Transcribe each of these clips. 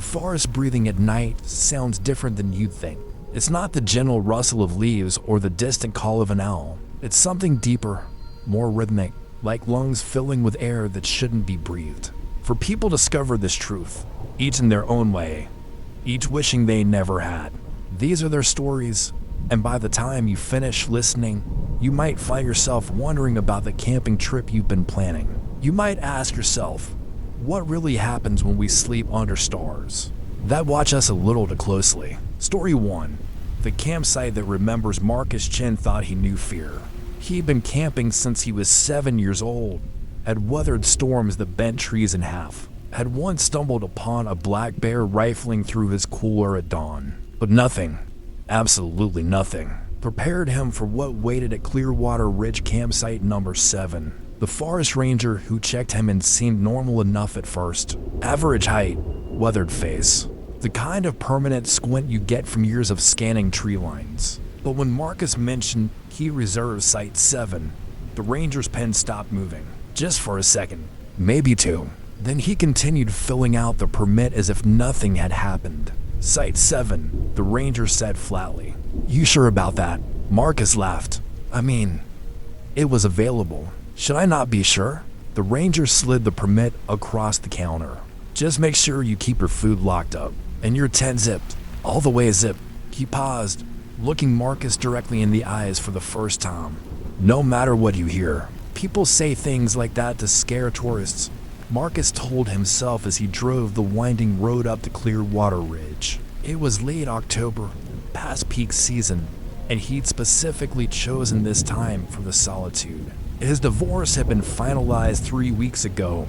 forest breathing at night sounds different than you'd think. It's not the gentle rustle of leaves or the distant call of an owl. It's something deeper, more rhythmic, like lungs filling with air that shouldn't be breathed. For people discover this truth, each in their own way, each wishing they never had. These are their stories, and by the time you finish listening, you might find yourself wondering about the camping trip you've been planning. You might ask yourself, what really happens when we sleep under stars? That watch us a little too closely. Story 1. The campsite that remembers Marcus Chin thought he knew fear. He'd been camping since he was 7 years old, had weathered storms that bent trees in half, had once stumbled upon a black bear rifling through his cooler at dawn. But nothing, absolutely nothing, prepared him for what waited at Clearwater Ridge Campsite number 7. The forest ranger who checked him in seemed normal enough at first. Average height, weathered face, the kind of permanent squint you get from years of scanning tree lines. But when Marcus mentioned he reserved Site 7, the ranger's pen stopped moving. Just for a second, maybe 2. Then he continued filling out the permit as if nothing had happened. Site 7, the ranger said flatly. You sure about that? Marcus laughed. I mean, it was available. Should I not be sure? The ranger slid the permit across the counter. Just make sure you keep your food locked up and your tent zipped, all the way zipped. He paused, looking Marcus directly in the eyes for the first time. No matter what you hear, people say things like that to scare tourists, Marcus told himself as he drove the winding road up to Clearwater Ridge. It was late October, past peak season, and he'd specifically chosen this time for the solitude. His divorce had been finalized 3 weeks ago,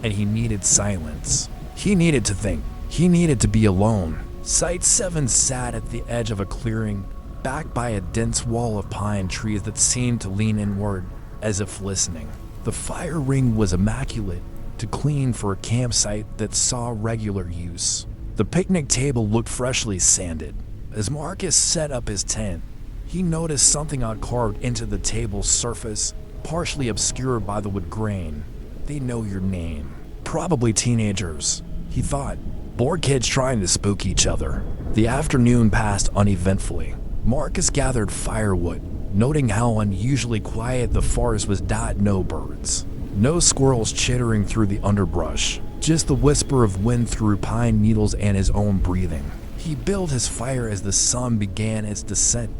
and he needed silence. He needed to think. He needed to be alone. Site 7 sat at the edge of a clearing, backed by a dense wall of pine trees that seemed to lean inward, as if listening. The fire ring was immaculate, too clean for a campsite that saw regular use. The picnic table looked freshly sanded. As Marcus set up his tent, he noticed something odd carved into the table's surface, partially obscured by the wood grain. They know your name. Probably teenagers, he thought. Bored kids trying to spook each other. The afternoon passed uneventfully. Marcus gathered firewood, noting how unusually quiet the forest was. No birds. No squirrels chittering through the underbrush. Just the whisper of wind through pine needles and his own breathing. He built his fire as the sun began its descent,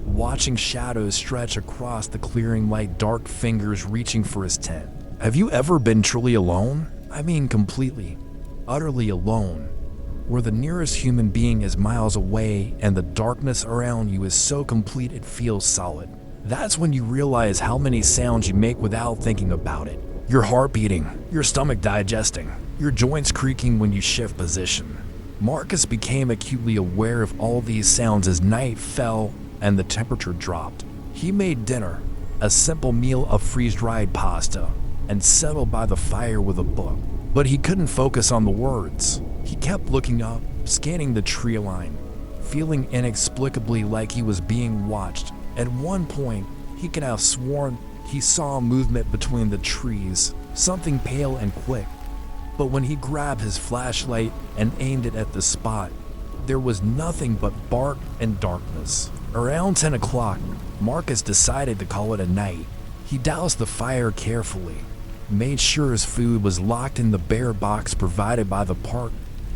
watching shadows stretch across the clearing like dark fingers reaching for his tent. Have you ever been truly alone? I mean completely, utterly alone, where the nearest human being is miles away and the darkness around you is so complete it feels solid. That's when you realize how many sounds you make without thinking about it. Your heart beating, your stomach digesting, your joints creaking when you shift position. Marcus became acutely aware of all these sounds as night fell and the temperature dropped. He made dinner, a simple meal of freeze-dried pasta, and settled by the fire with a book. But he couldn't focus on the words. He kept looking up, scanning the tree line, feeling inexplicably like he was being watched. At one point, he could have sworn he saw movement between the trees, something pale and quick. But when he grabbed his flashlight and aimed it at the spot, there was nothing but bark and darkness. Around 10 o'clock, Marcus decided to call it a night. He doused the fire carefully, made sure his food was locked in the bear box provided by the park,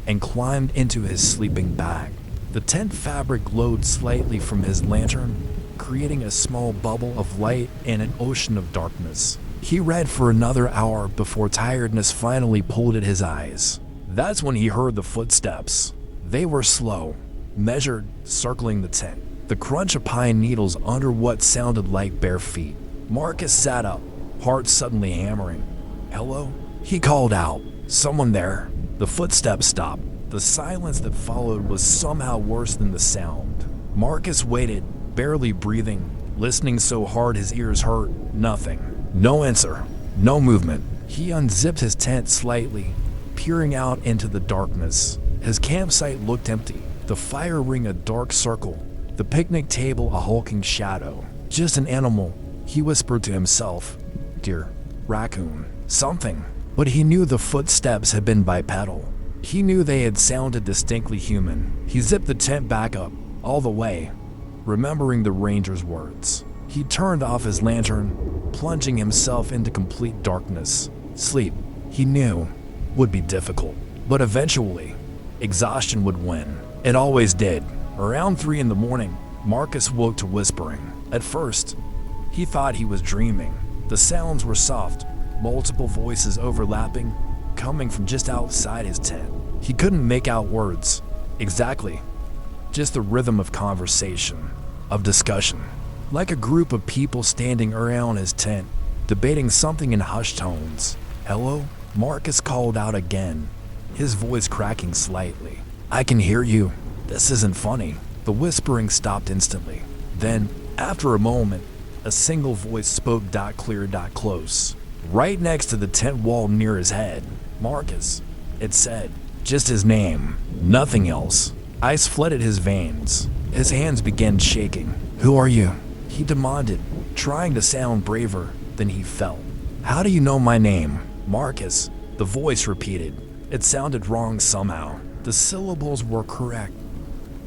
and climbed into his sleeping bag. The tent fabric glowed slightly from his lantern, creating a small bubble of light in an ocean of darkness. He read for another hour before tiredness finally pulled at his eyes. That's when he heard the footsteps. They were slow, measured, circling the tent. The crunch of pine needles under what sounded like bare feet. Marcus sat up, heart suddenly hammering. Hello? He called out. Someone there? The footsteps stopped. The silence that followed was somehow worse than the sound. Marcus waited, barely breathing, listening so hard his ears hurt. Nothing. No answer. No movement. He unzipped his tent slightly, peering out into the darkness. His campsite looked empty, the fire ring a dark circle, the picnic table a hulking shadow. Just an animal, he whispered to himself. Deer, raccoon, something. But he knew the footsteps had been bipedal. He knew they had sounded distinctly human. He zipped the tent back up, all the way, remembering the ranger's words. He turned off his lantern, plunging himself into complete darkness. Sleep, he knew, would be difficult, but eventually, exhaustion would win. It always did. Around 3 in the morning, Marcus woke to whispering. At first, he thought he was dreaming. The sounds were soft, multiple voices overlapping, coming from just outside his tent. He couldn't make out words, exactly, just the rhythm of conversation, of discussion, like a group of people standing around his tent, debating something in hushed tones. "Hello?" Marcus called out again, his voice cracking slightly. "I can hear you. This isn't funny." The whispering stopped instantly. Then, after a moment, a single voice spoke clear, close, right next to the tent wall near his head. "Marcus," it said. Just his name, nothing else. Ice flooded his veins. His hands began shaking. "Who are you?" he demanded, trying to sound braver than he felt. "How do you know my name?" "Marcus," the voice repeated. It sounded wrong somehow. The syllables were correct,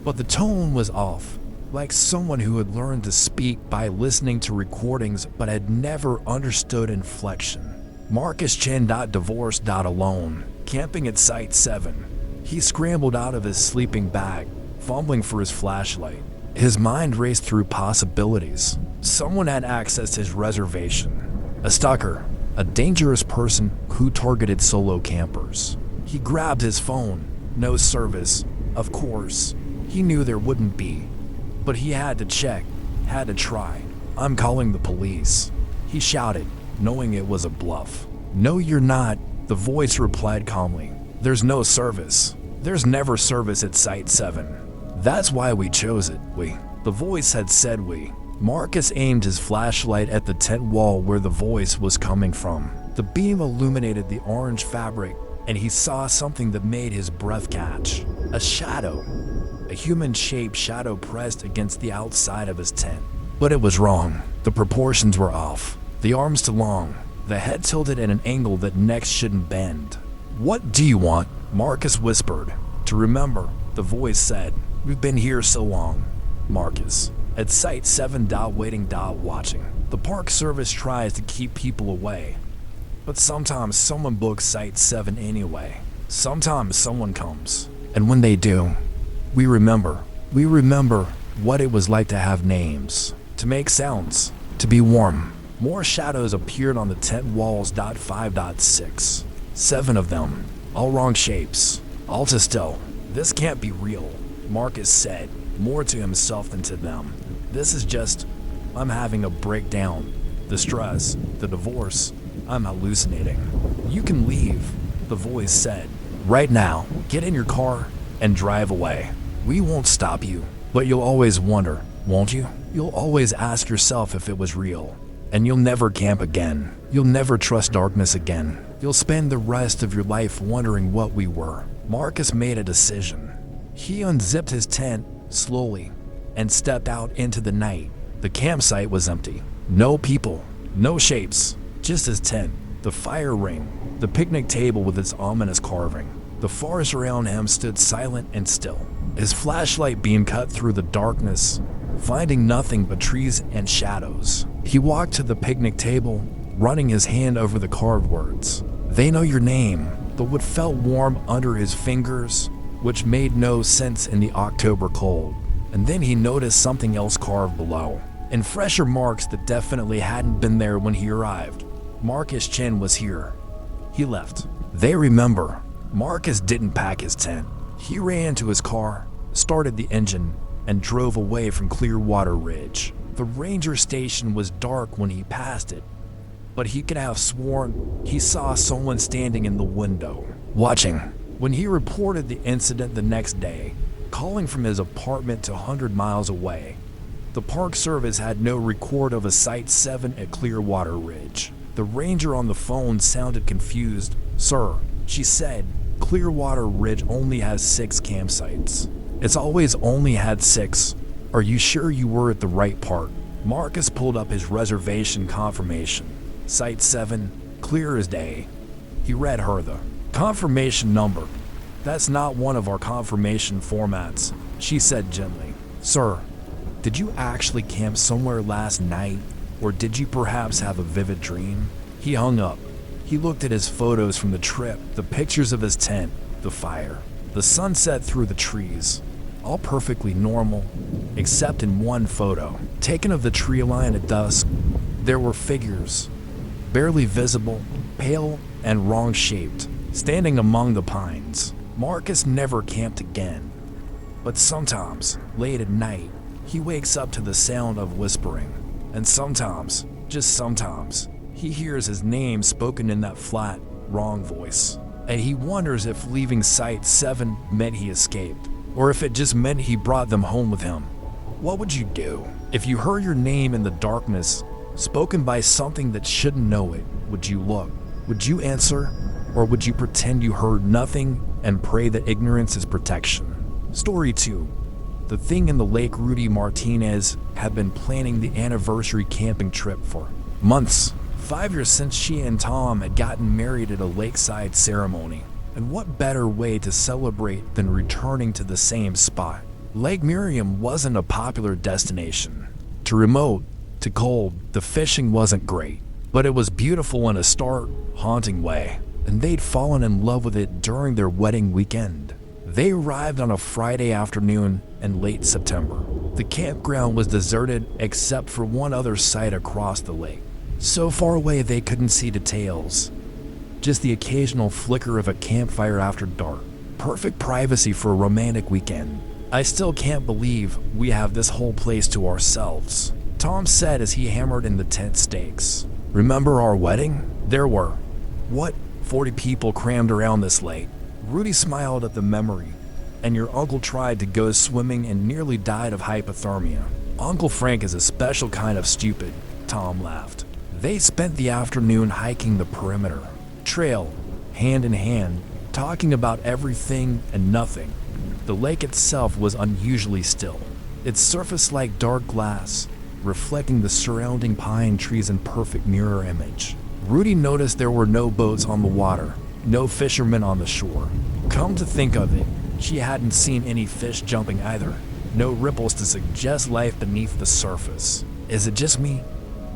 but the tone was off, like someone who had learned to speak by listening to recordings but had never understood inflection. Marcus Chen divorced alone, camping at Site 7. He scrambled out of his sleeping bag, fumbling for his flashlight. His mind raced through possibilities. Someone had accessed his reservation. A stalker, a dangerous person who targeted solo campers. He grabbed his phone. No service, of course. He knew there wouldn't be. But he had to check, had to try. "I'm calling the police," he shouted, knowing it was a bluff. "No, you're not," the voice replied calmly. "There's no service. There's never service at Site 7. That's why we chose it, The voice had said we. Marcus aimed his flashlight at the tent wall where the voice was coming from. The beam illuminated the orange fabric, and he saw something that made his breath catch. A shadow. A human-shaped shadow pressed against the outside of his tent. But it was wrong. The proportions were off. The arms too long. The head tilted at an angle that necks shouldn't bend. "What do you want?" Marcus whispered. "To remember," the voice said. "We've been here so long." Marcus. At Site 7. Waiting. Watching. The Park Service tries to keep people away. But sometimes someone books Site 7 anyway. Sometimes someone comes. And when they do, we remember. We remember what it was like to have names, to make sounds, to be warm. More shadows appeared on the tent walls. 5.6. 7 of them, all wrong shapes, all too still. "This can't be real," Marcus said, more to himself than to them. "This is just, I'm having a breakdown. The stress, the divorce, I'm hallucinating." "You can leave," the voice said. "Right now, get in your car and drive away. We won't stop you, but you'll always wonder, won't you? You'll always ask yourself if it was real. And you'll never camp again. You'll never trust darkness again. You'll spend the rest of your life wondering what we were." Marcus made a decision. He unzipped his tent slowly and stepped out into the night. The campsite was empty. No people, no shapes, just his tent, the fire ring, the picnic table with its ominous carving. The forest around him stood silent and still. His flashlight beam cut through the darkness, finding nothing but trees and shadows. He walked to the picnic table, running his hand over the carved words. "They know your name." The wood felt warm under his fingers, which made no sense in the October cold. And then he noticed something else carved below, in fresher marks that definitely hadn't been there when he arrived. Marcus Chen was here. He left. They remember. Marcus didn't pack his tent. He ran to his car, started the engine, and drove away from Clearwater Ridge. The ranger station was dark when he passed it, but he could have sworn he saw someone standing in the window, watching. When he reported the incident the next day, calling from his apartment to 100 miles away, the Park Service had no record of a Site 7 at Clearwater Ridge. The ranger on the phone sounded confused. "Sir," she said, "Clearwater Ridge only has 6 campsites. It's always only had 6. Are you sure you were at the right part?" Marcus pulled up his reservation confirmation. Site 7, clear as day. He read her the confirmation number. That's not one of our confirmation formats, she said gently. Sir, did you actually camp somewhere last night, or did you perhaps have a vivid dream? He hung up. He looked at his photos from the trip, the pictures of his tent, the fire, the sunset through the trees. All perfectly normal, except in one photo, taken of the tree line at dusk. There were figures, barely visible, pale and wrong-shaped, standing among the pines. Marcus never camped again, but sometimes, late at night, he wakes up to the sound of whispering, and sometimes, just sometimes, he hears his name spoken in that flat, wrong voice, and he wonders if leaving Site 7 meant he escaped, or if it just meant he brought them home with him. What would you do if you heard your name in the darkness, spoken by something that shouldn't know it? Would you look? Would you answer? Or would you pretend you heard nothing and pray that ignorance is protection? Story 2. The thing in the lake. Rudy Martinez had been planning the anniversary camping trip for months. 5 years since she and Tom had gotten married at a lakeside ceremony. And what better way to celebrate than returning to the same spot? Lake Miriam wasn't a popular destination. Too remote, too cold, the fishing wasn't great. But it was beautiful in a stark, haunting way. And they'd fallen in love with it during their wedding weekend. They arrived on a Friday afternoon in late September. The campground was deserted except for one other site across the lake. So far away they couldn't see details. Just the occasional flicker of a campfire after dark. Perfect privacy for a romantic weekend. I still can't believe we have this whole place to ourselves, Tom said as he hammered in the tent stakes. Remember our wedding? There were, 40 people crammed around this lake. Rudy smiled at the memory. And your uncle tried to go swimming and nearly died of hypothermia. Uncle Frank is a special kind of stupid, Tom laughed. They spent the afternoon hiking the perimeter trail, hand in hand, talking about everything and nothing. The lake itself was unusually still, its surface like dark glass, reflecting the surrounding pine trees in perfect mirror image. Rudy noticed there were no boats on the water, no fishermen on the shore. Come to think of it, she hadn't seen any fish jumping either. No ripples to suggest life beneath the surface. Is it just me?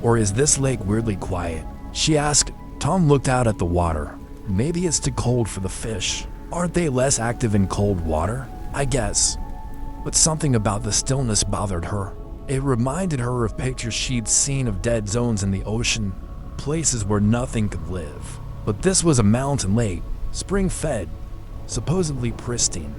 Or is this lake weirdly quiet? She asked. Tom looked out at the water. Maybe it's too cold for the fish. Aren't they less active in cold water? I guess. But something about the stillness bothered her. It reminded her of pictures she'd seen of dead zones in the ocean, places where nothing could live. But this was a mountain lake, spring-fed, supposedly pristine.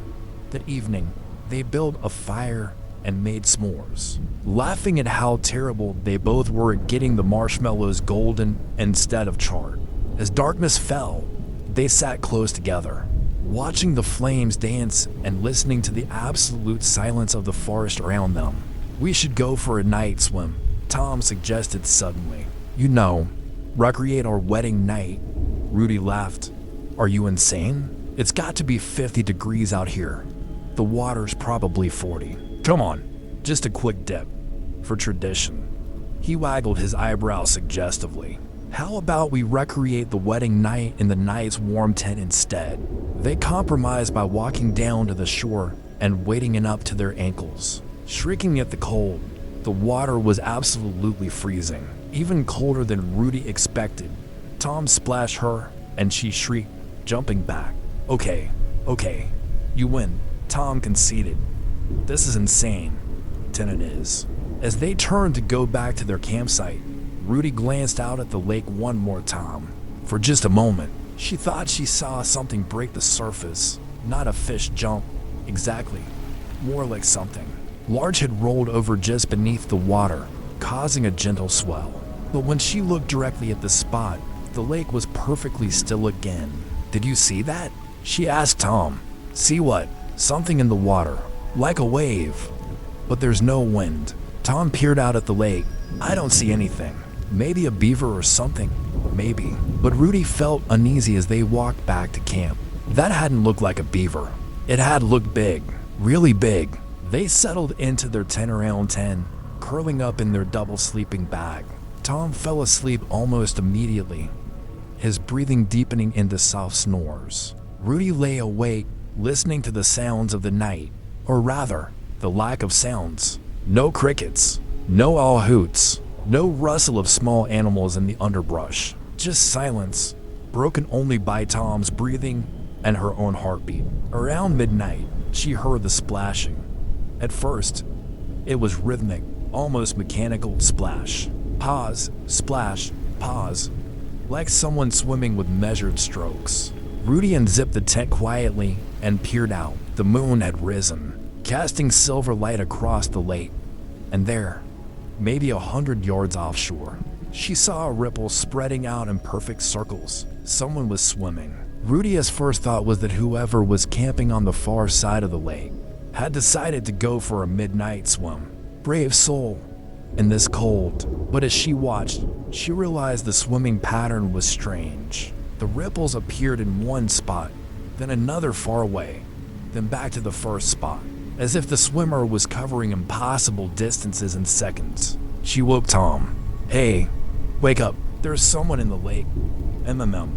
That evening, they built a fire and made s'mores, laughing at how terrible they both were at getting the marshmallows golden instead of charred. As darkness fell, they sat close together, watching the flames dance and listening to the absolute silence of the forest around them. We should go for a night swim, Tom suggested suddenly. You know, recreate our wedding night. Rudy laughed. Are you insane? It's got to be 50 degrees out here. The water's probably 40. Come on, just a quick dip. For tradition. He waggled his eyebrows suggestively. How about we recreate the wedding night in the nice warm tent instead? They compromised by walking down to the shore and wading in up to their ankles. Shrieking at the cold, the water was absolutely freezing, even colder than Rudy expected. Tom splashed her, and she shrieked, jumping back. Okay, you win, Tom conceded. This is insane. Then it is. As they turned to go back to their campsite, Rudy glanced out at the lake one more time. For just a moment, she thought she saw something break the surface. Not a fish jump, exactly. More like something large had rolled over just beneath the water, causing a gentle swell. But when she looked directly at the spot, the lake was perfectly still again. Did you see that? She asked Tom. See what? Something in the water, like a wave. But there's no wind. Tom peered out at the lake. I don't see anything. Maybe a beaver or something. Maybe. But Rudy felt uneasy as they walked back to camp. That hadn't looked like a beaver. It had looked big. Really big. They settled into their 10 around 10, curling up in their double sleeping bag. Tom fell asleep almost immediately, his breathing deepening into soft snores. Rudy lay awake, listening to the sounds of the night, or rather, the lack of sounds. No crickets, no owl hoots, no rustle of small animals in the underbrush. Just silence, broken only by Tom's breathing and her own heartbeat. Around midnight, she heard the splashing. At first, it was rhythmic, almost mechanical splash. Pause, splash, pause, like someone swimming with measured strokes. Rudy unzipped the tent quietly and peered out. The moon had risen, casting silver light across the lake. And there, maybe 100 yards offshore, she saw a ripple spreading out in perfect circles. Someone was swimming. Rudy's first thought was that whoever was camping on the far side of the lake had decided to go for a midnight swim. Brave soul, in this cold. But as she watched, she realized the swimming pattern was strange. The ripples appeared in one spot, then another far away, then back to the first spot, as if the swimmer was covering impossible distances in seconds. She woke Tom. "Hey, wake up, there's someone in the lake." "MMM.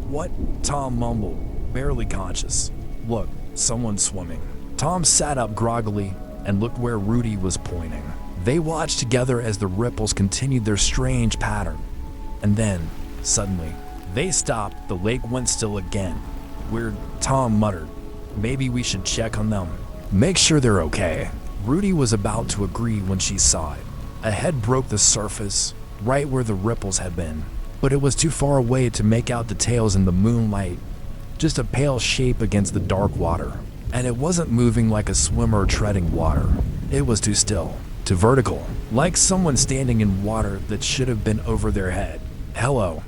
What?" Tom mumbled, barely conscious. "Look, someone's swimming." Tom sat up groggily and looked where Rudy was pointing. They watched together as the ripples continued their strange pattern. And then, suddenly, they stopped. The lake went still again. "Weird," Tom muttered. "Maybe we should check on them. Make sure they're okay." Rudy was about to agree when she saw it. A head broke the surface, right where the ripples had been. But it was too far away to make out details in the moonlight. Just a pale shape against the dark water. And it wasn't moving like a swimmer treading water. It was too still, too vertical, like someone standing in water that should have been over their head. "Hello,"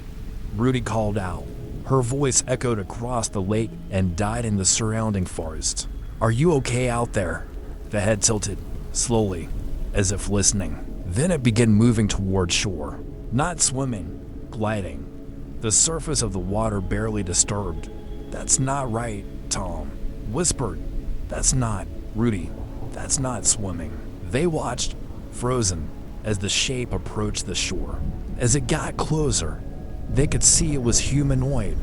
Rudy called out. Her voice echoed across the lake and died in the surrounding forest. "Are you okay out there?" The head tilted, slowly, as if listening. Then it began moving toward shore. Not swimming, gliding. The surface of the water barely disturbed. "That's not right," Tom whispered. "That's not, Rudy. That's not swimming." They watched, frozen, as the shape approached the shore. As it got closer, they could see it was humanoid,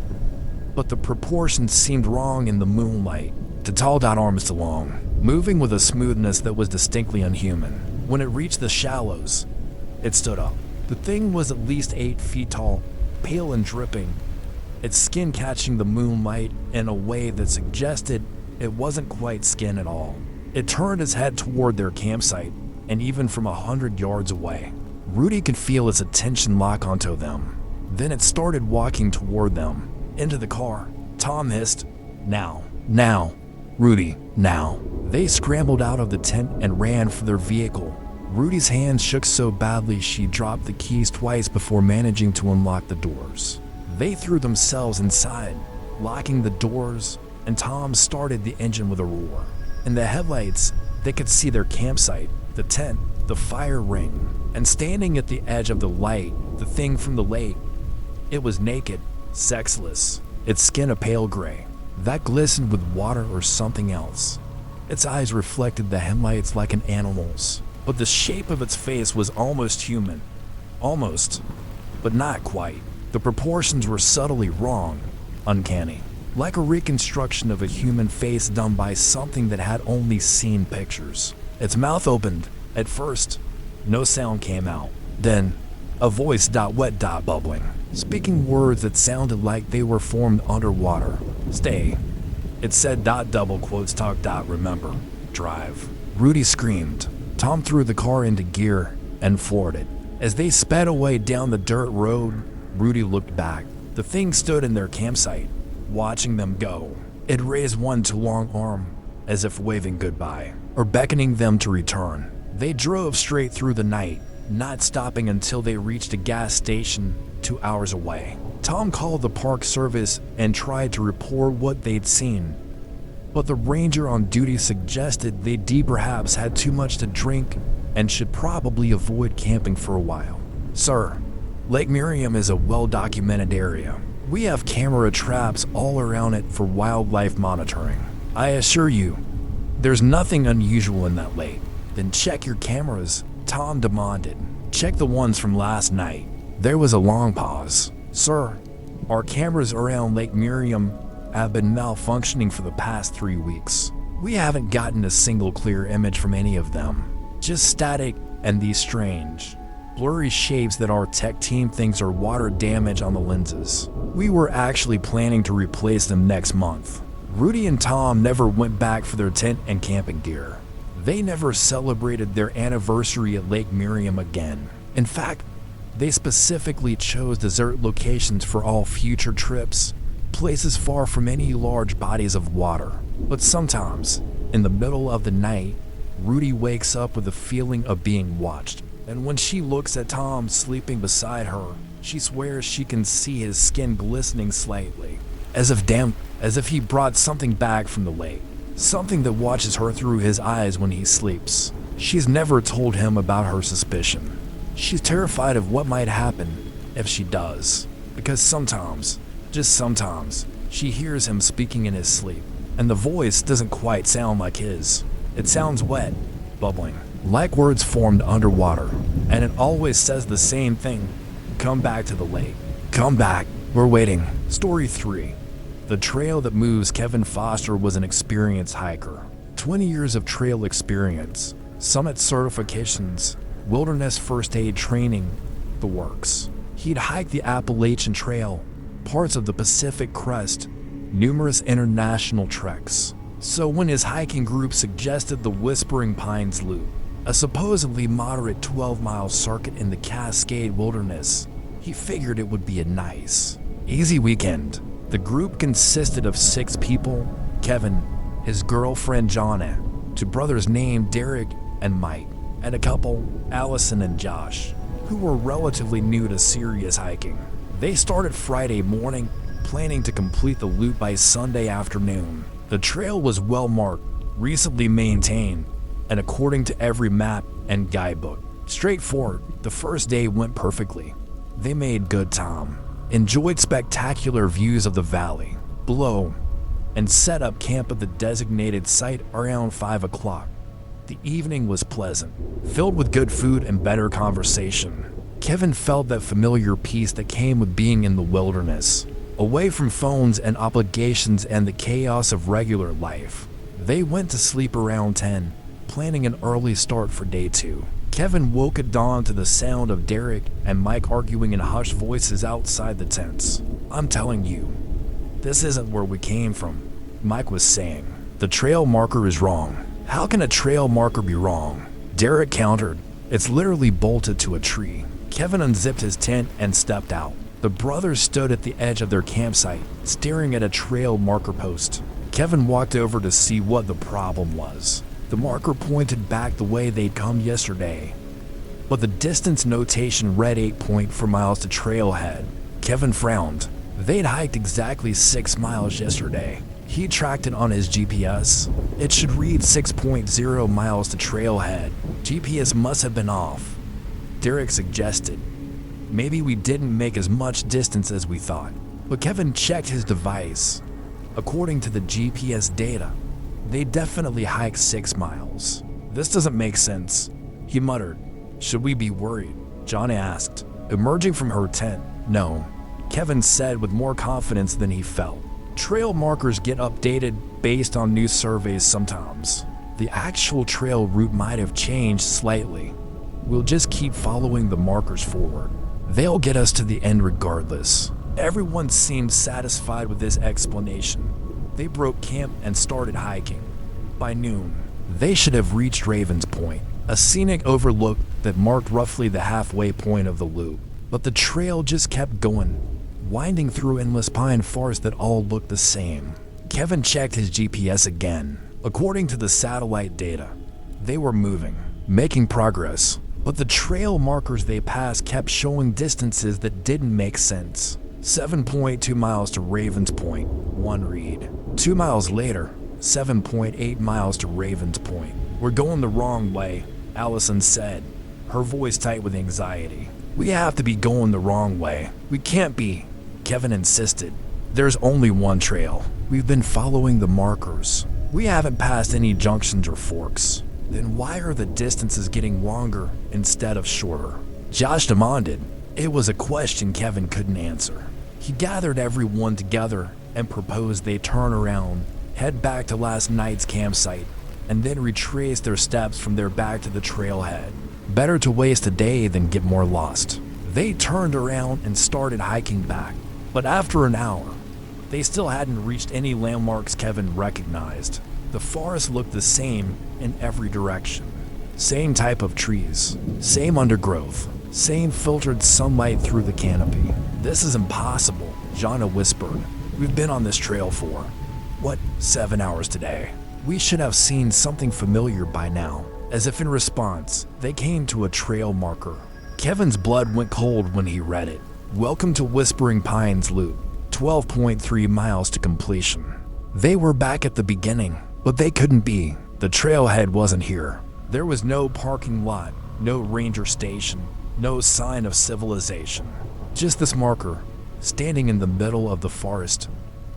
but the proportions seemed wrong in the moonlight. The tall arms long, moving with a smoothness that was distinctly unhuman. When it reached the shallows, it stood up. The thing was at least 8 feet tall, pale and dripping, its skin catching the moonlight in a way that suggested it wasn't quite skin at all. It turned its head toward their campsite, and even from 100 yards away, Rudy could feel its attention lock onto them. Then it started walking toward them, into the car. Tom hissed, "Now, now, Rudy, now." They scrambled out of the tent and ran for their vehicle. Rudy's hands shook so badly she dropped the keys twice before managing to unlock the doors. They threw themselves inside, locking the doors, and Tom started the engine with a roar. In the headlights, they could see their campsite, the tent, the fire ring, and standing at the edge of the light, the thing from the lake. It was naked, sexless, its skin a pale gray that glistened with water or something else. Its eyes reflected the headlights like an animal's, but the shape of its face was almost human. Almost, but not quite. The proportions were subtly wrong, uncanny, like a reconstruction of a human face done by something that had only seen pictures. Its mouth opened. At first, no sound came out. Then, a voice wet bubbling, speaking words that sounded like they were formed underwater. "Stay," it said, double quotes, talk, remember, drive. Rudy screamed. Tom threw the car into gear and floored it. As they sped away down the dirt road, Rudy looked back. The thing stood in their campsite, watching them go. It raised one too long arm, as if waving goodbye, or beckoning them to return. They drove straight through the night, not stopping until they reached a gas station 2 hours away. Tom called the park service and tried to report what they'd seen, but the ranger on duty suggested they perhaps had too much to drink and should probably avoid camping for a while. "Sir, Lake Miriam is a well-documented area. We have camera traps all around it for wildlife monitoring. I assure you, there's nothing unusual in that lake." "Then check your cameras," Tom demanded. "Check the ones from last night." There was a long pause. "Sir, our cameras around Lake Miriam have been malfunctioning for the past 3 weeks. We haven't gotten a single clear image from any of them. Just static and these strange, blurry shapes that our tech team thinks are water damage on the lenses. We were actually planning to replace them next month. Rudy and Tom never went back for their tent and camping gear. They never celebrated their anniversary at Lake Miriam again. In fact, they specifically chose desert locations for all future trips, places far from any large bodies of water. But sometimes, in the middle of the night, Rudy wakes up with a feeling of being watched. And when she looks at Tom sleeping beside her, she swears she can see his skin glistening slightly, as if he brought something back from the lake, something that watches her through his eyes when he sleeps. She's never told him about her suspicion. She's terrified of what might happen if she does, because sometimes, just sometimes, she hears him speaking in his sleep, and the voice doesn't quite sound like his. It sounds wet, bubbling, like words formed underwater, and it always says the same thing: come back to the lake. Come back, we're waiting. Story 3. The trail that moves. Kevin Foster was an experienced hiker. 20 years of trail experience, summit certifications, wilderness first aid training, the works. He'd hiked the Appalachian Trail, parts of the Pacific Crest, numerous international treks. So when his hiking group suggested the Whispering Pines Loop, a supposedly moderate 12-mile circuit in the Cascade Wilderness, he figured it would be a nice, easy weekend. The group consisted of 6 people: Kevin, his girlfriend Jonna, 2 brothers named Derek and Mike, and a couple, Allison and Josh, who were relatively new to serious hiking. They started Friday morning, planning to complete the loop by Sunday afternoon. The trail was well marked, recently maintained, and according to every map and guidebook, straightforward. The first day went perfectly. They made good time, enjoyed spectacular views of the valley below, and set up camp at the designated site around 5 o'clock. The evening was pleasant, filled with good food and better conversation. Kevin felt that familiar peace that came with being in the wilderness, away from phones and obligations and the chaos of regular life. They went to sleep around 10, planning an early start for day 2. Kevin woke at dawn to the sound of Derek and Mike arguing in hushed voices outside the tents. "I'm telling you, this isn't where we came from," Mike was saying. "The trail marker is wrong." "How can a trail marker be wrong?" Derek countered. "It's literally bolted to a tree." Kevin unzipped his tent and stepped out. The brothers stood at the edge of their campsite, staring at a trail marker post. Kevin walked over to see what the problem was. The marker pointed back the way they'd come yesterday, but the distance notation read 8.4 miles to trailhead. Kevin frowned. They'd hiked exactly 6 miles yesterday. He tracked it on his GPS. It should read 6.0 miles to trailhead. GPS must have been off. Derek suggested, "Maybe we didn't make as much distance as we thought." But Kevin checked his device. According to the GPS data, they definitely hiked 6 miles. "This doesn't make sense," he muttered. "Should we be worried?" Johnny asked, emerging from her tent. "No," Kevin said with more confidence than he felt. "Trail markers get updated based on new surveys sometimes. The actual trail route might have changed slightly. We'll just keep following the markers forward. They'll get us to the end regardless." Everyone seemed satisfied with this explanation. They broke camp and started hiking. By noon, they should have reached Raven's Point, a scenic overlook that marked roughly the halfway point of the loop. But the trail just kept going, winding through endless pine forests that all looked the same. Kevin checked his GPS again. According to the satellite data, they were moving, making progress, but the trail markers they passed kept showing distances that didn't make sense. 7.2 miles to Ravens Point, one read. 2 miles later, 7.8 miles to Ravens Point. "We're going the wrong way," Allison said, her voice tight with anxiety. "We have to be going the wrong way. We can't be," Kevin insisted. "There's only one trail. We've been following the markers. We haven't passed any junctions or forks." "Then why are the distances getting longer instead of shorter?" Josh demanded. It was a question Kevin couldn't answer. He gathered everyone together and proposed they turn around, head back to last night's campsite, and then retrace their steps from there back to the trailhead. Better to waste a day than get more lost. They turned around and started hiking back, but after an hour, they still hadn't reached any landmarks Kevin recognized. The forest looked the same in every direction. Same type of trees, same undergrowth, same filtered sunlight through the canopy. "This is impossible," Jana whispered. "We've been on this trail for, 7 hours today. We should have seen something familiar by now." As if in response, they came to a trail marker. Kevin's blood went cold when he read it. "Welcome to Whispering Pines Loop, 12.3 miles to completion." They were back at the beginning, but they couldn't be. The trailhead wasn't here. There was no parking lot, no ranger station, no sign of civilization. Just this marker, standing in the middle of the forest,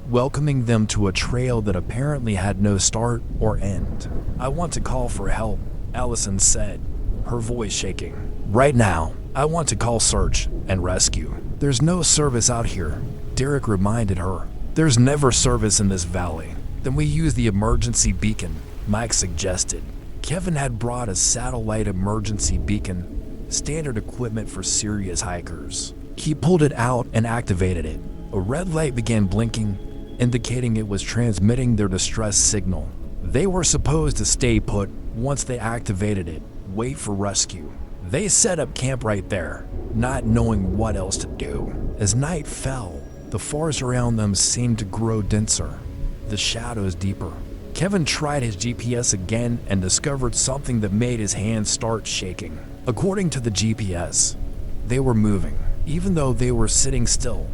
welcoming them to a trail that apparently had no start or end. "I want to call for help," Allison said, her voice shaking. "Right now, I want to call search and rescue." "There's no service out here," Derek reminded her. "There's never service in this valley." "Then we use the emergency beacon," Mike suggested. Kevin had brought a satellite emergency beacon, standard equipment for serious hikers. He pulled it out and activated it. A red light began blinking, indicating it was transmitting their distress signal. They were supposed to stay put once they activated it, wait for rescue. They set up camp right there, not knowing what else to do. As night fell, the forest around them seemed to grow denser, the shadows deeper. Kevin tried his GPS again and discovered something that made his hands start shaking. According to the GPS, they were moving, even though they were sitting still.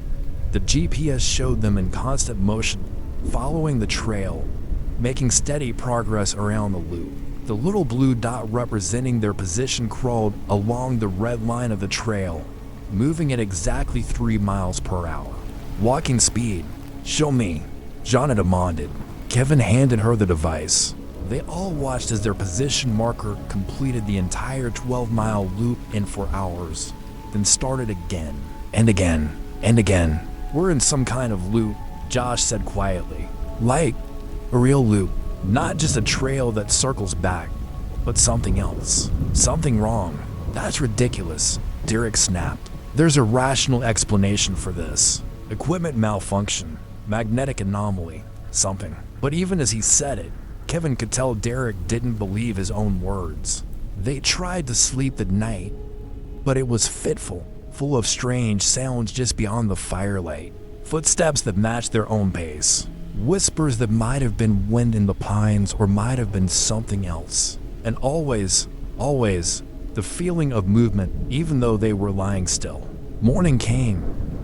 The GPS showed them in constant motion, following the trail, making steady progress around the loop. The little blue dot representing their position crawled along the red line of the trail, moving at exactly 3 miles per hour. "Walking speed. Show me," Jana demanded. Kevin handed her the device. They all watched as their position marker completed the entire 12-mile loop in 4 hours, then started again, and again, and again. "We're in some kind of loop," Josh said quietly. "Like a real loop. Not just a trail that circles back, but something else. Something wrong." "That's ridiculous," Derek snapped. "There's a rational explanation for this. Equipment malfunction, magnetic anomaly, something." But even as he said it, Kevin could tell Derek didn't believe his own words. They tried to sleep that night, but it was fitful, full of strange sounds just beyond the firelight. Footsteps that matched their own pace. Whispers that might have been wind in the pines or might have been something else. And always, the feeling of movement even though they were lying still. Morning came,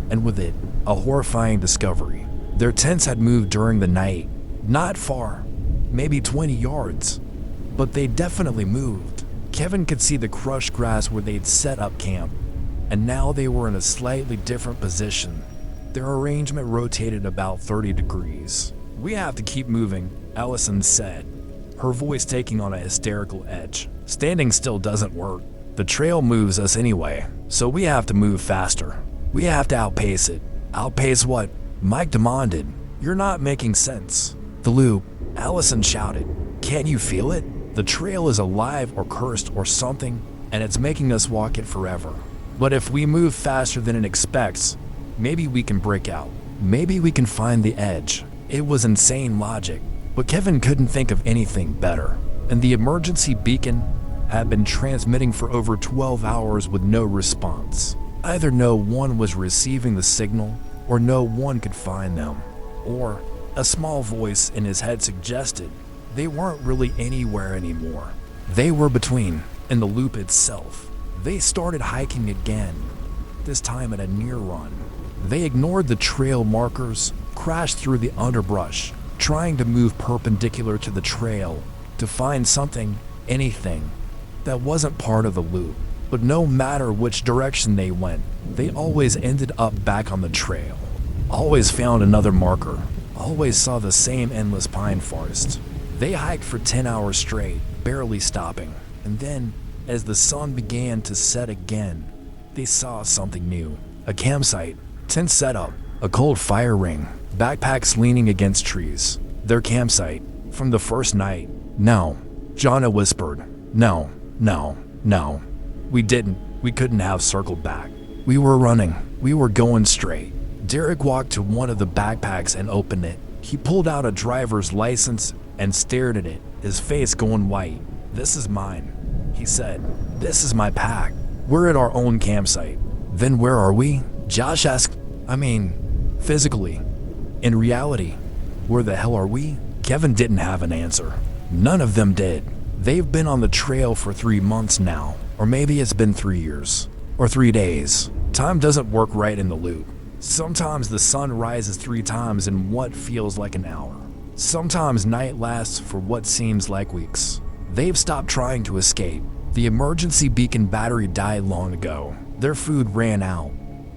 and with it, a horrifying discovery. Their tents had moved during the night, not far, maybe 20 yards, but they definitely moved. Kevin could see the crushed grass where they'd set up camp, and now they were in a slightly different position. Their arrangement rotated about 30 degrees. "We have to keep moving," Allison said, her voice taking on a hysterical edge. "Standing still doesn't work. The trail moves us anyway, so we have to move faster. We have to outpace it." "Outpace what?" Mike demanded. "You're not making sense." "The loop," Allison shouted. "Can't you feel it? The trail is alive or cursed or something, and it's making us walk it forever. But if we move faster than it expects, maybe we can break out. Maybe we can find the edge." It was insane logic, but Kevin couldn't think of anything better. And the emergency beacon had been transmitting for over 12 hours with no response. Either no one was receiving the signal, or no one could find them. Or, a small voice in his head suggested, they weren't really anywhere anymore. They were between, in the loop itself. They started hiking again, this time at a near run. They ignored the trail markers, crashed through the underbrush, trying to move perpendicular to the trail to find something, anything, that wasn't part of the loop. But no matter which direction they went, they always ended up back on the trail. Always found another marker, always saw the same endless pine forest. They hiked for 10 hours straight, barely stopping. And then, as the sun began to set again, they saw something new. A campsite, tent setup, a cold fire ring, backpacks leaning against trees. Their campsite from the first night. No, Jonna whispered. No, no, no. We couldn't have circled back. We were running. We were going straight. Derek walked to one of the backpacks and opened it. He pulled out a driver's license and stared at it, his face going white. "This is mine," he said. "This is my pack. We're at our own campsite." "Then where are we?" Josh asked. "I mean, physically. In reality, where the hell are we?" Kevin didn't have an answer. None of them did. They've been on the trail for 3 months now, or maybe it's been 3 years, or 3 days. Time doesn't work right in the loop. Sometimes the sun rises 3 times in what feels like an hour. Sometimes night lasts for what seems like weeks. They've stopped trying to escape. The emergency beacon battery died long ago. Their food ran out,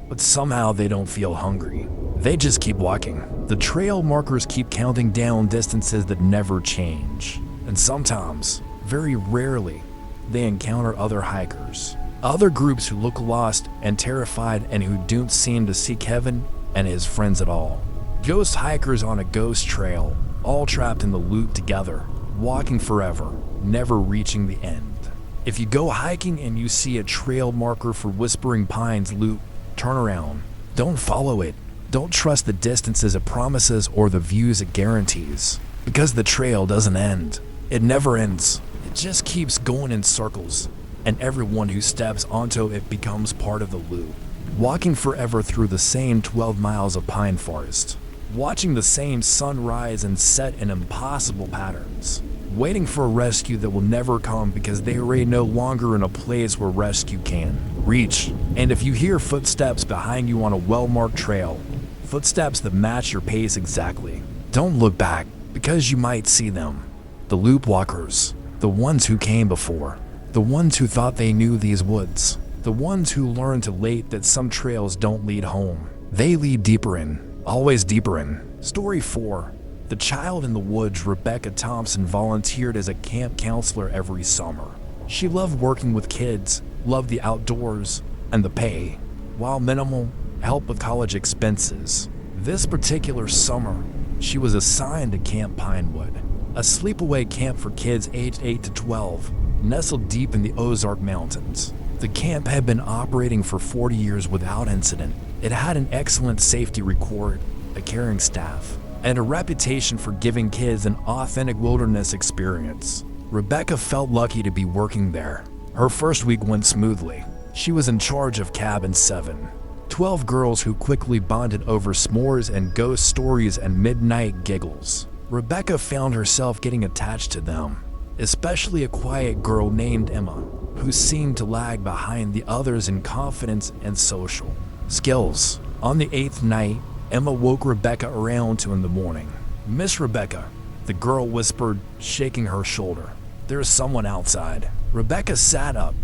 but somehow they don't feel hungry. They just keep walking. The trail markers keep counting down distances that never change. And sometimes, very rarely, they encounter other hikers. Other groups who look lost and terrified and who don't seem to see Kevin and his friends at all. Ghost hikers on a ghost trail, all trapped in the loop together, walking forever, never reaching the end. If you go hiking and you see a trail marker for Whispering Pines Loop, turn around. Don't follow it. Don't trust the distances it promises or the views it guarantees. Because the trail doesn't end. It never ends. It just keeps going in circles, and everyone who steps onto it becomes part of the loop. Walking forever through the same 12 miles of pine forest. Watching the same sun rise and set in impossible patterns. Waiting for a rescue that will never come because they are no longer in a place where rescue can reach. And if you hear footsteps behind you on a well-marked trail, footsteps that match your pace exactly, don't look back because you might see them. The loop walkers, the ones who came before, the ones who thought they knew these woods, the ones who learned too late that some trails don't lead home. They lead deeper in, always deeper in. Story 4. The child in the woods. Rebecca Thompson volunteered as a camp counselor every summer. She loved working with kids, loved the outdoors, and the pay, while minimal, help with college expenses. This particular summer, she was assigned to Camp Pinewood, a sleepaway camp for kids aged 8 to 12, nestled deep in the Ozark Mountains. The camp had been operating for 40 years without incident. It had an excellent safety record, a caring staff, and a reputation for giving kids an authentic wilderness experience. Rebecca felt lucky to be working there. Her first week went smoothly. She was in charge of Cabin 7. 12 girls who quickly bonded over s'mores and ghost stories and midnight giggles. Rebecca found herself getting attached to them, especially a quiet girl named Emma, who seemed to lag behind the others in confidence and social skills. On the 8th night, Emma woke Rebecca around 2 in the morning. "Miss Rebecca," the girl whispered, shaking her shoulder. "There's someone outside." Rebecca sat up,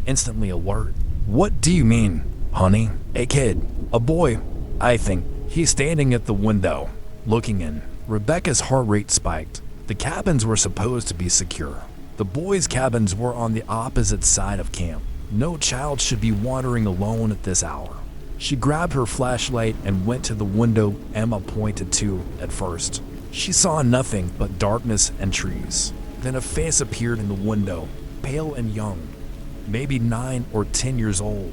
instantly alert. "What do you mean, honey?" "A kid. A boy, I think. He's standing at the window, looking in." Rebecca's heart rate spiked. The cabins were supposed to be secure. The boys' cabins were on the opposite side of camp. No child should be wandering alone at this hour. She grabbed her flashlight and went to the window Emma pointed to at first. She saw nothing but darkness and trees. Then a face appeared in the window, pale and young, maybe 9 or 10 years old.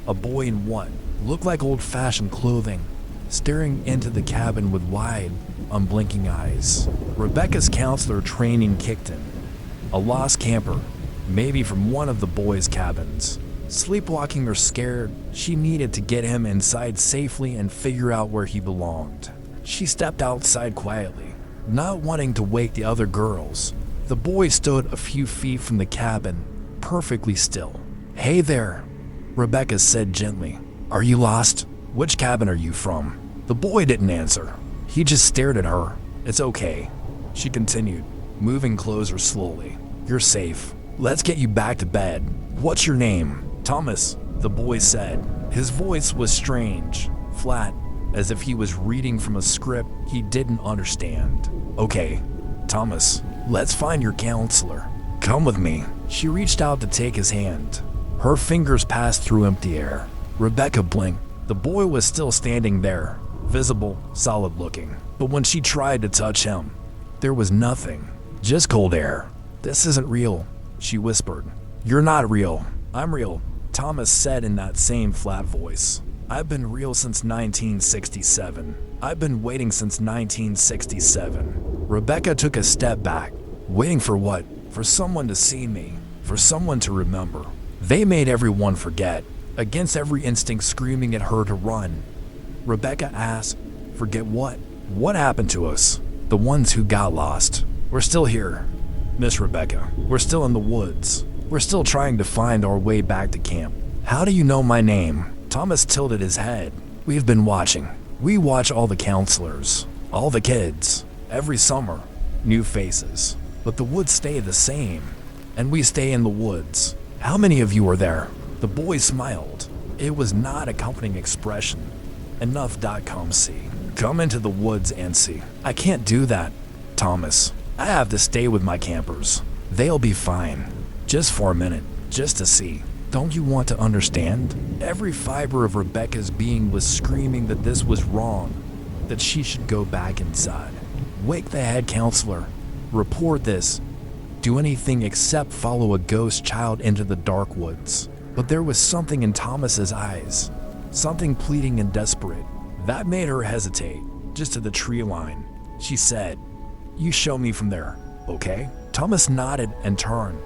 A boy in what looked like old-fashioned clothing, staring into the cabin with wide, unblinking eyes. Rebecca's counselor training kicked in. A lost camper, maybe from one of the boys' cabins. Sleepwalking or scared, she needed to get him inside safely and figure out where he belonged. She stepped outside quietly, not wanting to wake the other girls. The boy stood a few feet from the cabin, perfectly still. "Hey there," Rebecca said gently. "Are you lost? Which cabin are you from?" The boy didn't answer. He just stared at her. "It's okay," she continued, moving closer slowly. "You're safe. Let's get you back to bed. What's your name?" "Thomas," the boy said. His voice was strange, flat, as if he was reading from a script he didn't understand. "Okay, Thomas, let's find your counselor. Come with me." She reached out to take his hand. Her fingers passed through empty air. Rebecca blinked. The boy was still standing there, visible, solid looking. But when she tried to touch him, there was nothing, just cold air. "This isn't real," she whispered. "You're not real. I'm real," Thomas said in that same flat voice. "I've been real since 1967. I've been waiting since 1967. Rebecca took a step back. Waiting for what? For someone to see me, for someone to remember. They made everyone forget, against every instinct screaming at her to run. Rebecca asked, "Forget what? What happened to us? The ones who got lost. We're still here, Miss Rebecca. We're still in the woods. We're still trying to find our way back to camp." "How do you know my name?" Thomas tilted his head. "We've been watching. We watch all the counselors, all the kids, every summer. New faces. But the woods stay the same. And we stay in the woods. How many of you are there?" The boy smiled. It was not a comforting expression. Enough.com see. "Come into the woods and see." "I can't do that, Thomas. I have to stay with my campers. They'll be fine. Just for a minute, just to see. Don't you want to understand?" Every fiber of Rebecca's being was screaming that this was wrong, that she should go back inside. Wake the head counselor. Report this. Do anything except follow a ghost child into the dark woods. But there was something in Thomas's eyes, something pleading and desperate, that made her hesitate. "Just to the tree line," she said. "You show me from there, okay?" Thomas nodded and turned,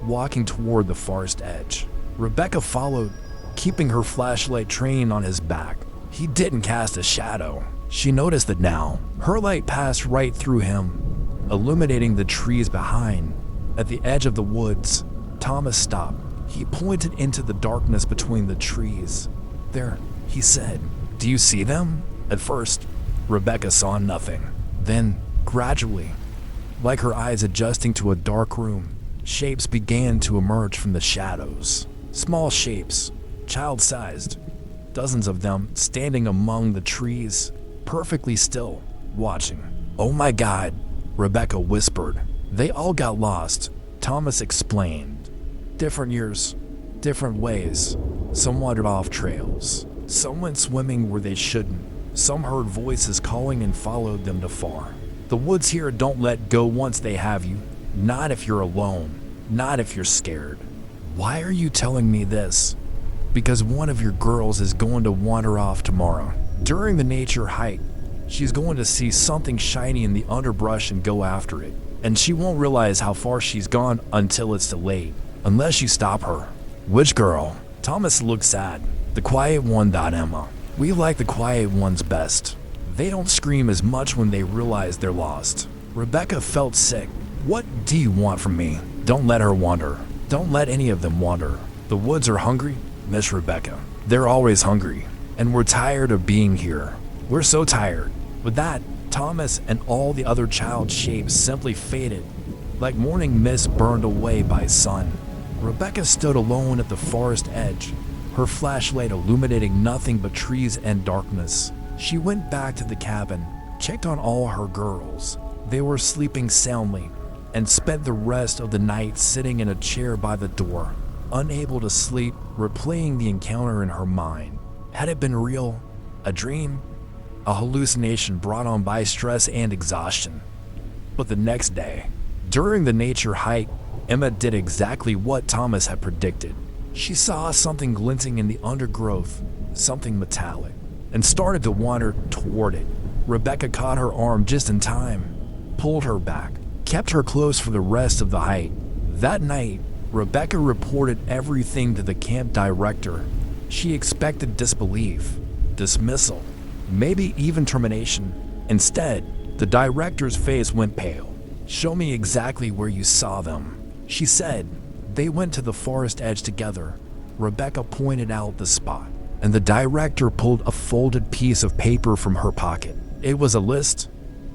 walking toward the forest edge. Rebecca followed, keeping her flashlight trained on his back. He didn't cast a shadow. She noticed that now. Her light passed right through him, illuminating the trees behind. At the edge of the woods, Thomas stopped. He pointed into the darkness between the trees. "There," he said. "Do you see them?" At first, Rebecca saw nothing. Then, gradually, like her eyes adjusting to a dark room, shapes began to emerge from the shadows. Small shapes, child-sized, dozens of them standing among the trees, perfectly still, watching. "Oh my God," Rebecca whispered. "They all got lost," Thomas explained. "Different years, different ways. Some wandered off trails. Some went swimming where they shouldn't. Some heard voices calling and followed them to far. The woods here don't let go once they have you. Not if you're alone. Not if you're scared." "Why are you telling me this?" "Because one of your girls is going to wander off tomorrow. During the nature hike, she's going to see something shiny in the underbrush and go after it. And she won't realize how far she's gone until it's too late. Unless you stop her." "Which girl?" Thomas looked sad. "The quiet one, Emma. We like the quiet ones best. They don't scream as much when they realize they're lost." Rebecca felt sick. "What do you want from me?" "Don't let her wander. Don't let any of them wander. The woods are hungry, Miss Rebecca. They're always hungry. And we're tired of being here. We're so tired." With that, Thomas and all the other child shapes simply faded, like morning mist burned away by sun. Rebecca stood alone at the forest edge, her flashlight illuminating nothing but trees and darkness. She went back to the cabin, checked on all her girls. They were sleeping soundly, and spent the rest of the night sitting in a chair by the door, unable to sleep, replaying the encounter in her mind. Had it been real? A dream? A hallucination brought on by stress and exhaustion? But the next day, during the nature hike, Emma did exactly what Thomas had predicted. She saw something glinting in the undergrowth, something metallic, and started to wander toward it. Rebecca caught her arm just in time, pulled her back, kept her close for the rest of the hike. That night, Rebecca reported everything to the camp director. She expected disbelief, dismissal, maybe even termination. Instead, the director's face went pale. "Show me exactly where you saw them," she said. They went to the forest edge together. Rebecca pointed out the spot, and the director pulled a folded piece of paper from her pocket. It was a list,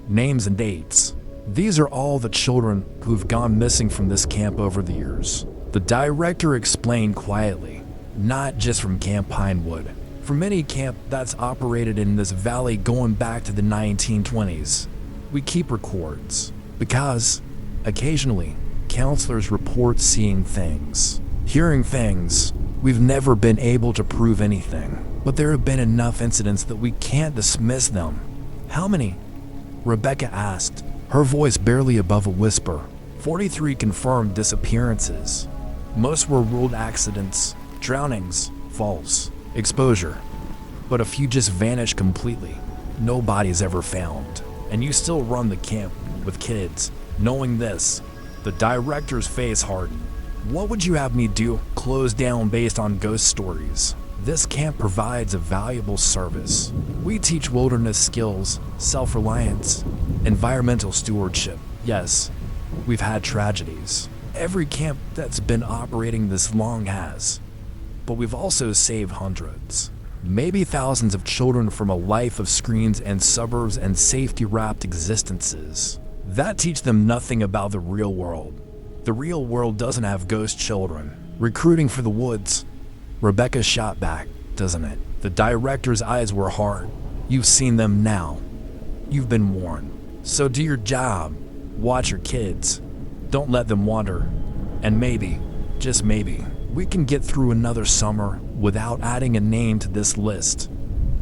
names and dates. "These are all the children who've gone missing from this camp over the years," the director explained quietly. "Not just from Camp Pinewood. From any camp that's operated in this valley going back to the 1920s. We keep records, because, occasionally, counselors report seeing things, hearing things. We've never been able to prove anything. but there have been enough incidents that we can't dismiss them. How many? Rebecca asked, her voice barely above a whisper. 43 confirmed disappearances. Most were ruled accidents, drownings, falls, exposure. But a few just vanished completely. No bodies ever found. And you still run the camp with kids. Knowing this, the director's face hardened. What would you have me do? Close down based on ghost stories. This camp provides a valuable service. We teach wilderness skills, self-reliance, environmental stewardship. Yes, we've had tragedies. Every camp that's been operating this long has. But we've also saved hundreds, maybe thousands of children from a life of screens and suburbs and safety-wrapped existences that teach them nothing about the real world. The real world doesn't have ghost children recruiting for the woods. Rebecca shot back, doesn't it? The director's eyes were hard. You've seen them now. You've been warned. So do your job. Watch your kids. Don't let them wander. And maybe, just maybe, we can get through another summer without adding a name to this list.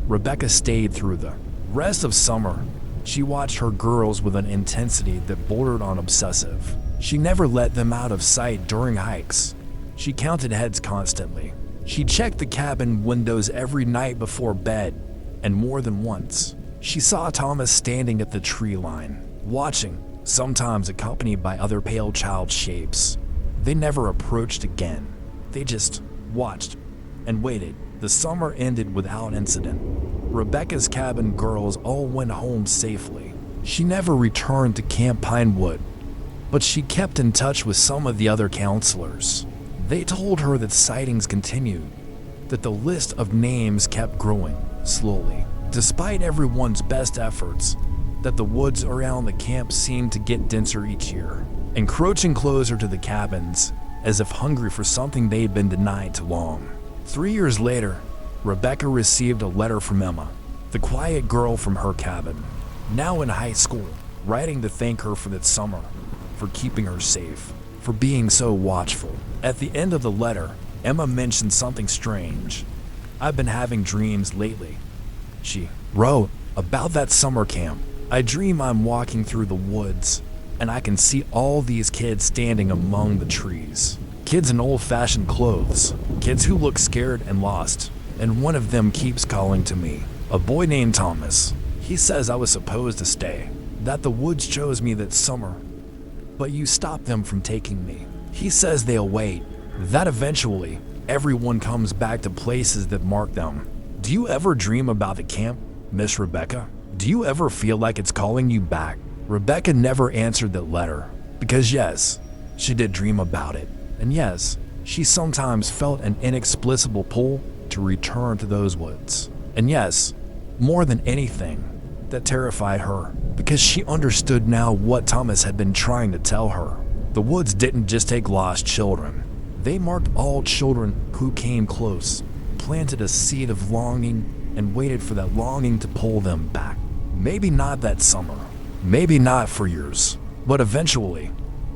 Rebecca stayed through the rest of summer. She watched her girls with an intensity that bordered on obsessive. She never let them out of sight during hikes. She counted heads constantly. She checked the cabin windows every night before bed, and more than once, she saw Thomas standing at the tree line, watching, sometimes accompanied by other pale child shapes. They never approached again. They just watched and waited. The summer ended without incident. Rebecca's cabin girls all went home safely. She never returned to Camp Pinewood, but she kept in touch with some of the other counselors. They told her that sightings continued, that the list of names kept growing slowly, despite everyone's best efforts, that the woods around the camp seemed to get denser each year, encroaching closer to the cabins, as if hungry for something they'd been denied too long. 3 years later, Rebecca received a letter from Emma, the quiet girl from her cabin, now in high school, writing to thank her for that summer, for keeping her safe, for being so watchful. At the end of the letter, Emma mentioned something strange. I've been having dreams lately, she wrote, about that summer camp. I dream I'm walking through the woods, and I can see all these kids standing among the trees. Kids in old-fashioned clothes, kids who look scared and lost, and one of them keeps calling to me. A boy named Thomas. He says I was supposed to stay, that the woods chose me that summer, but you stopped them from taking me. He says they'll wait, that eventually everyone comes back to places that mark them. Do you ever dream about the camp, Miss Rebecca? Do you ever feel like it's calling you back? Rebecca never answered that letter, because yes, she did dream about it. And yes, she sometimes felt an inexplicable pull to return to those woods. And yes, more than anything, that terrified her, because she understood now what Thomas had been trying to tell her. The woods didn't just take lost children. They marked all children who came close, planted a seed of longing, and waited for that longing to pull them back. Maybe not that summer, maybe not for years, but eventually,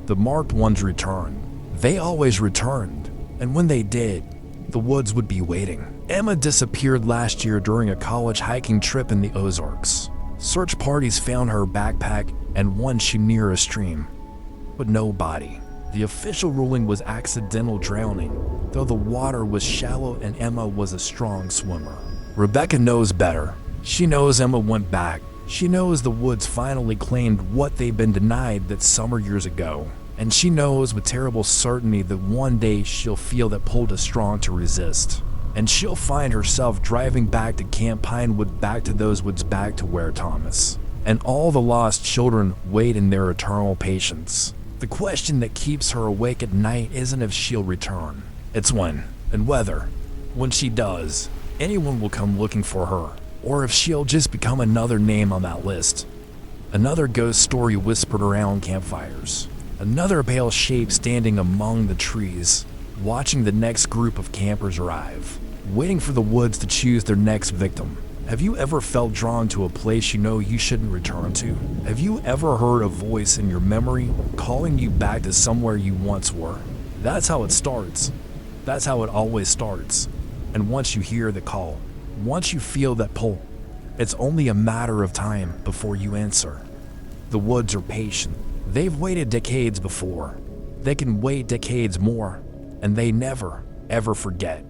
the marked ones returned. They always returned, and when they did, the woods would be waiting. Emma disappeared last year during a college hiking trip in the Ozarks. Search parties found her backpack and one she near a stream, but no body. The official ruling was accidental drowning, though the water was shallow and Emma was a strong swimmer. Rebecca knows better. She knows Emma went back. She knows the woods finally claimed what they'd been denied that summer years ago. And she knows with terrible certainty that one day she'll feel that pull too strong to resist. And she'll find herself driving back to Camp Pinewood, back to those woods, back to where Thomas and all the lost children wait in their eternal patience. The question that keeps her awake at night isn't if she'll return. It's when and whether. When she does, anyone will come looking for her, or if she'll just become another name on that list. Another ghost story whispered around campfires. Another pale shape standing among the trees, watching the next group of campers arrive, waiting for the woods to choose their next victim. Have you ever felt drawn to a place you know you shouldn't return to? Have you ever heard a voice in your memory calling you back to somewhere you once were? That's how it starts. That's how it always starts. And once you hear the call, Once you feel that pull, it's only a matter of time before you answer. The woods are patient. They've waited decades before. They can wait decades more, and they never, ever forget.